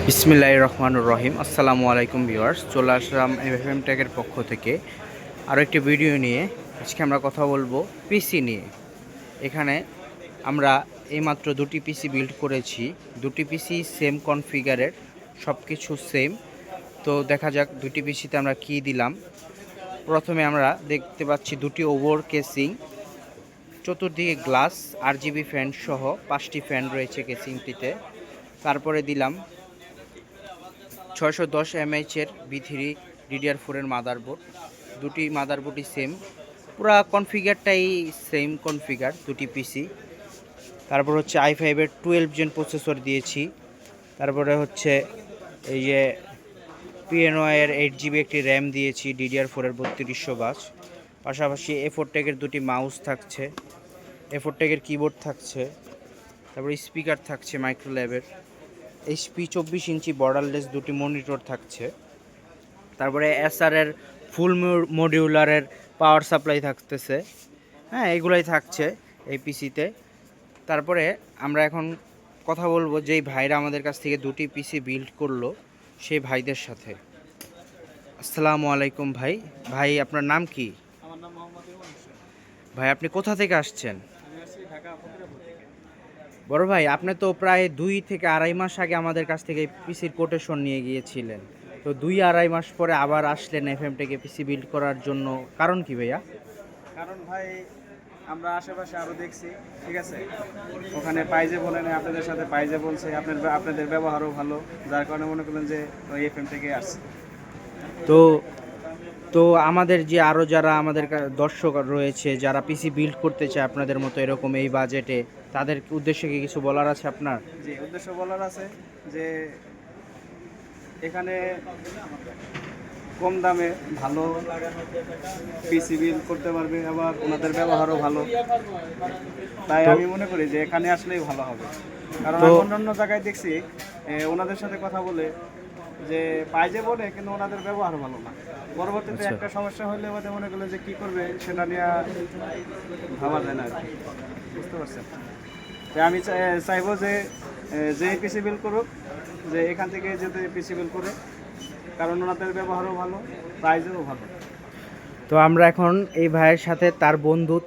বিসমিল্লাহির রহমানির রহিম। আসসালামু আলাইকুম ভিউয়ার্স, চলে আসলাম এফএম টেকের পক্ষ থেকে আরও একটি ভিডিও নিয়ে। আজকে আমরা কথা বলবো পিসি নিয়ে। এখানে আমরা এইমাত্র দুটি পিসি বিল্ড করেছি। দুটি পিসি সেম কনফিগারের, সব কিছু সেম। তো দেখা যাক দুটি পিসিতে আমরা কি দিলাম। প্রথমে আমরা দেখতে পাচ্ছি দুটি ওভার কেসিং, চতুর্দিকে গ্লাস, RGB ফ্যান সহ 5টি ফ্যান রয়েছে কেসিংটিতে। তারপরে দিলাম 610 mAh B3 DDR4 এর মাদারবোর্ড। দুটি মাদারবোর্ডই সেম, পুরা কনফিগারটাই সেম কনফিগার দুটি পিসি। তারপর হচ্ছে i5 এর 12 জেন প্রসেসর দিয়েছি। তারপরে হচ্ছে এই যে PNY এর 8GB একটি র্যাম দিয়েছি, DDR4 এর 3200 বাস। পাশাপাশি A4 টেকের দুটি মাউস থাকছে, A4 টেকের কিবোর্ড থাকছে। তারপর স্পিকার থাকছে মাইক্রোল্যাবের, HP 24 ইঞ্চি বর্ডারলেস দুটি মনিটর থাকছে। তারপরে এসআর এর ফুল মডিউলারের পাওয়ার সাপ্লাই থাকতেছে। হ্যাঁ, এগুলাই থাকছে এই পিসিতে। তারপরে আমরা এখন কথা বলবো যেই ভাইরা আমাদের কাছ থেকে দুটি পিসি বিল্ড করলো সেই ভাইদের সাথে। আসসালামু আলাইকুম ভাই। ভাই আপনার নাম কি? আমার নাম মোহাম্মদ ইমন হোসেন। ভাই আপনি কোথা থেকে আসছেন? আমি আসছি ঢাকা ফকিরাপুর থেকে। বড় ভাই, আপনি তো প্রায় 2 থেকে আড়াই মাস আগে আমাদের কাছ থেকে পিসির কোটেশন নিয়ে গিয়েছিলেন। তো 2-2.5 মাস পরে আবার আসলেন এফএম থেকে পিসি বিল্ড করার জন্য, কারণ কি ভাইয়া? কারণ ভাই আমরা আশেপাশে আরও দেখছি, ঠিক আছে, ওখানে পাইজে বলেন, আপনাদের সাথে পাইজে বলছে, আপনাদের ব্যবহারও ভালো, যার কারণে মনে করলেন যে ওই এফএম থেকে আসছে। তো তো আমাদের যে আরও যারা আমাদের দর্শক রয়েছে, যারা পিসি বিল্ড করতে চায় আপনাদের মতো এরকম এই বাজেটে, তাদের উদ্দেশ্যে কি কিছু বলার আছে আপনার? জি, উদ্দেশ্য বলার আছে যে এখানে কম দামে ভালো পিসি বিল করতে পারবে, আবার ওনাদের ব্যবহারও ভালো। তাই আমি মনে করি যে এখানে আসলেই ভালো হবে। কারণ আমি অন্যান্য জায়গায় দেখছি ওনাদের সাথে কথা বলে যে পাইজে বলে, কিন্তু ওনাদের ব্যবহার ভালো না। পরবর্তীতে একটা সমস্যা হলে ওদের মনে করলে যে কী করবে সেটা নিয়ে ভাবা যায় না আর কি, বুঝতে পারছেন? তাই আমি চাইবো যে পিসি বিল করুক, যে এখান থেকে যেতে পিসি বিল করে, কারণ ওনাদের ব্যবহারও ভালো, প্রাইজও ভালো। তো আমরা এখন এই ভাইয়ের সাথে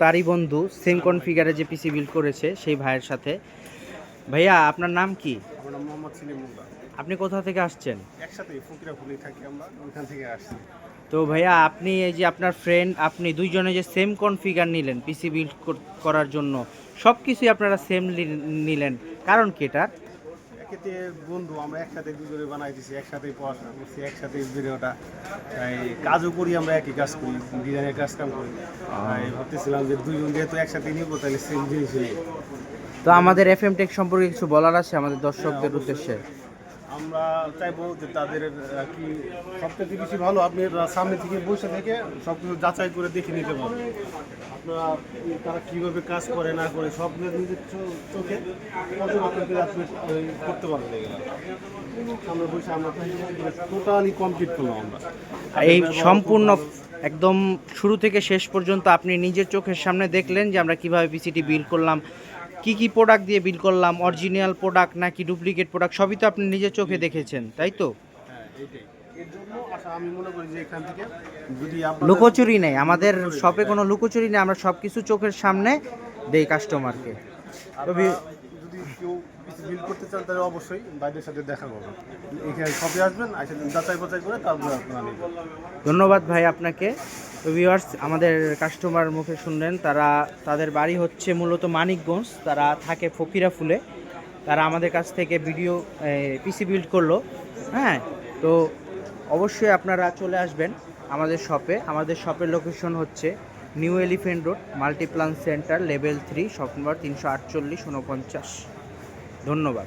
তারই বন্ধু সেম কনফিগারে যে পিসি বিল্ড করেছে সেই ভাইয়ের সাথে। ভাইয়া আপনার নাম কি? আমার নাম মোহাম্মদ সিলিম মুল্লা। আপনি কোথা থেকে আসছেন? একসাথেই ফকিরাপুরে থাকি আমরা, ওইখান থেকে আসছি। তো ভাইয়া আপনি এই যে আপনার ফ্রেন্ড, আপনি দুইজনে যে সেম কনফিগার নিলেন পিসি বিল্ড করার জন্য, সব কিছুই আপনারা সেম নিলেন, কারণ কি এটা? একেতে বন্ধু, আমরা একসাথে দুজনে বানাই দিছি, একসাথেই পড়াশোনা করছি, একসাথেই ভিডিওটা কাজও করি, আমরা একই কাজ করি, ডিজাইনের কাজ কাম করি। তাই ভাবতেছিলাম যে দুইজন যেহেতু একসাথে নিব, তাহলে সেম জিনিসই। তো আমাদের এফএম টেক সম্পর্কে কিছু বলার আছে আমাদের দর্শকদের উদ্দেশ্যে? আমরা চাইবো যে তাদের কি সবথেকে বেশি ভালো আপনি সামনে থেকে বসে থেকে সব কিছু যাচাই করে দেখে নিতে পারবেন। আপনারা তারা কীভাবে কাজ করে না করে সব নিজের চোখে পর্যবেক্ষণ করে আপনি করতে পারবেন। এগুলো আমরা বসে আমরা টোটালি কমপ্লিট করলাম আমরা এই সম্পূর্ণ একদম শুরু থেকে শেষ পর্যন্ত আপনি নিজের চোখের সামনে দেখলেন যে আমরা কিভাবে পিসিটি বিল্ড করলাম, কি কি প্রোডাক্ট দিয়ে বিল্ড করলাম, অরিজিনাল প্রোডাক্ট নাকি ডুপ্লিকেট প্রোডাক্ট, সবই তো আপনি নিজের চোখে দেখেছেন, তাই তো? হ্যাঁ, এইটাই। এর জন্য আমি মনে করি যে এখান থেকে যদি লুকোচুরি নেই, আমাদের শপে কোনো লুকোচুরি নেই, আমরা সব কিছু চোখের সামনে দেই কাস্টমারকে। তবে যদি কেউ বিল করতে চান তাহলে অবশ্যই বাইরের সাথে দেখা করবেন, এখানে শপে আসবেন, আসে যাচাই বাছাই করে তারপরে আপনারা নেবেন। ধন্যবাদ ভাই আপনাকে। তো ভিউয়ার্স, আমাদের কাস্টমার মুখে শুনলেন, তাদের বাড়ি হচ্ছে মূলত মানিকগঞ্জ, তারা থাকে ফকিরাফুলে। তারা আমাদের কাছ থেকে পিসি বিল্ড করলো। হ্যাঁ, তো অবশ্যই আপনারা চলে আসবেন আমাদের শপে। আমাদের শপের লোকেশন হচ্ছে new elephant road, Multiplan centre, level 3, shop number 348 49। ধন্যবাদ।